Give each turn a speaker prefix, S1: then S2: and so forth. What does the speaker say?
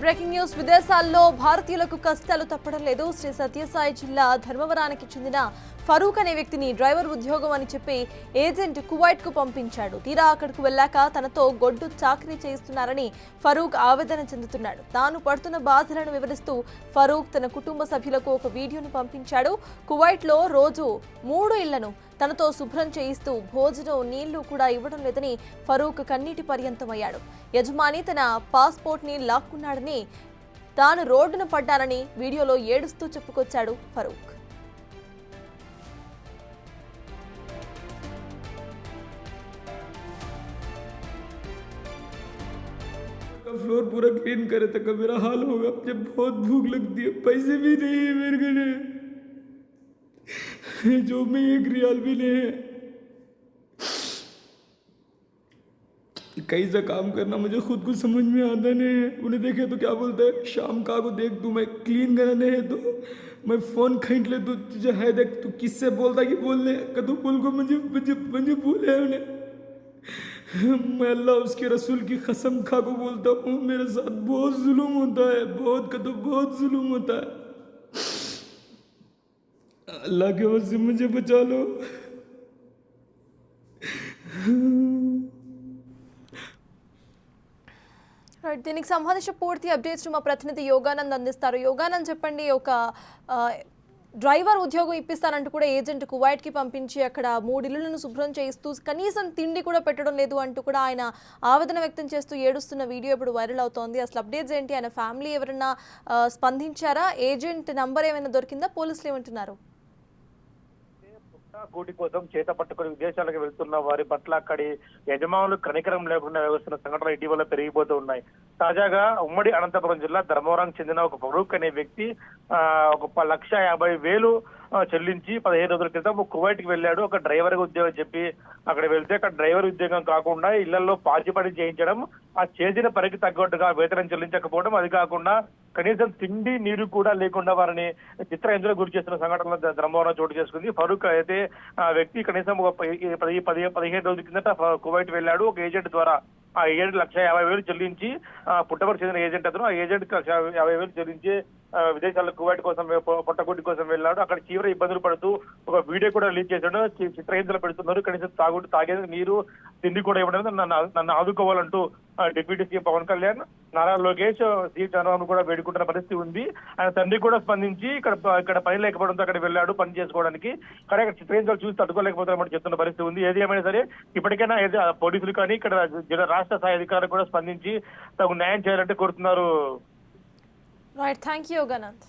S1: Breaking news విదేశాల్లో భారతీయులకు కష్టాలు తప్పడం లేదు. శ్రీ సత్యసాయి జిల్లా ధర్మవరానికి చెందిన ఫరూక్ అనే వ్యక్తిని డ్రైవర్ ఉద్యోగం అని చెప్పి ఏజెంట్ కువైట్ కు పంపించాడు. తీరా అక్కడికి వెళ్ళాక తనతో గొడ్డు చాకరీ చేయిస్తున్నారని ఫరూక్ ఆవేదన చెందుతున్నాడు. తాను పడుతున్న బాధలను వివరిస్తూ ఫరూక్ తన కుటుంబ సభ్యులకు ఒక వీడియోను పంపించాడు. కువైట్ లో రోజు 3 ఇళ్లను తనతో శుభ్రం చేయిస్తూ భోజనం నీళ్లు కూడా ఇవ్వడం లేదని ఫరూక్ కన్నీటి పర్యంతమయ్యాడు. యజమాని తన పాస్పోర్ట్ ని లాక్కున్నాడని, తాను రోడ్డున పడ్డానని వీడియోలో ఏడుస్తూ చెప్పుకొచ్చాడు ఫరూక్.
S2: फ्लोर पूरा क्लीन करे तक मेरा हाल होगा। जब बहुत भूख लगती है, पैसे भी नहीं है मेरे गले, जो में 1 रियाल भी नहीं है। कैसा काम करना मुझे खुद को समझ में आता नहीं है। उन्हें देखे तो क्या बोलता है, शाम का को देख तू मैं क्लीन करना है तो मैं फ़ोन खींच ले, तो तुझे है देख तू किससे बोलता कि बोलने कदू बोल को मुझे मुझे मुझे बोले उन्हें। मैं अल्लाह उसके रसूल की कसम खा को बोलता हूँ, मेरे साथ बहुत जुल्म होता है, बहुत जुल्म होता है। अल्लाह के वजह से मुझे बचा लो।
S1: దీనికి సంబంధించిన పూర్తి అప్డేట్స్ మా ప్రతినిధి యోగానంద్ అందిస్తారు. యోగానంద్ చెప్పండి, ఒక డ్రైవర్ ఉద్యోగం ఇప్పిస్తానంటూ కూడా ఏజెంట్ కువైట్కి పంపించి అక్కడ 3 ఇళ్లను శుభ్రం చేయిస్తూ కనీసం తిండి కూడా పెట్టడం లేదు అంటూ కూడా ఆయన ఆవేదన వ్యక్తం చేస్తూ ఏడుస్తున్న వీడియో ఇప్పుడు వైరల్ అవుతోంది. అసలు అప్డేట్స్ ఏంటి? ఆయన ఫ్యామిలీ ఎవరైనా స్పందించారా? ఏజెంట్ నంబర్ ఏమైనా దొరికిందా? పోలీసులు ఏమంటున్నారు?
S3: కూటి కోసం చేత పట్టుకుని విదేశాలకు వెళ్తున్న వారి పట్ల అక్కడి యజమానులు కనికరం లేకుండా వ్యవహరిస్తున్న సంఘటనలు ఇటీవల పెరిగిపోతూ ఉన్నాయి. తాజాగా ఉమ్మడి అనంతపురం జిల్లా ధర్మవరానికి చెందిన ఒక ఫరూక్ అనే వ్యక్తి 1,50,000 చెల్లించి 15 రోజుల క్రితం కువైట్ కి వెళ్ళాడు. ఒక డ్రైవర్ ఉద్యోగం చెప్పి అక్కడ వెళ్తే అక్కడ డ్రైవర్ ఉద్యోగం కాకుండా ఇళ్లలో పాచిపడి చేయించడం, ఆ చేసిన పనికి తగ్గట్టుగా వేతనం చెల్లించకపోవడం, అది కాకుండా కనీసం తిండి నీరు కూడా లేకుండా వారిని చిత్రహింసలకు గురి చేస్తున్న సంఘటనలు ధర్మవరం చోటు చేసుకుంది. ఫరూక్ అయితే ఆ వ్యక్తి కనీసం 15 రోజుల కిందట కువైట్ వెళ్ళాడు. ఒక ఏజెంట్ ద్వారా ఆ ఏజెంట్ 1,50,000 చెల్లించి, పుట్టపర్తి చెందిన ఏజెంట్ అతను, ఆ ఏజెంట్ 1,50,000 చెల్లించి విదేశాల్లో కువైట్ కోసం పొట్టకూటి కోసం వెళ్ళాడు. అక్కడ తీవ్ర ఇబ్బందులు పడుతూ ఒక వీడియో కూడా రిలీజ్ చేశాడు. చిత్రహింసలు పెడుతున్నారు, కనీసం తాగేందుకు నీరు తిండి కూడా ఇవ్వడం, నన్ను ఆదుకోవాలంటూ deputy CM Pawan Kalyan, Nara Lokesh, C Chandrababu కూడా వేడుకుంటున్న పరిస్థితి ఉంది. ఆయన తండ్రి కూడా స్పందించి ఇక్కడ పని లేకపోవడంతో అక్కడ వెళ్ళాడు పని చేసుకోవడానికి. కానీ అక్కడ చిత్రహింసలు చూసి తట్టుకోలేకపోతామని చెప్తున్న పరిస్థితి ఉంది. ఏది ఏమైనా సరే ఇప్పటికైనా పోలీసులు కానీ ఇక్కడ రాష్ట్ర స్థాయి అధికారులు కూడా స్పందించి తగు న్యాయం చేయాలంటే కోరుతున్నారు.
S1: Right, thank you Yoganand.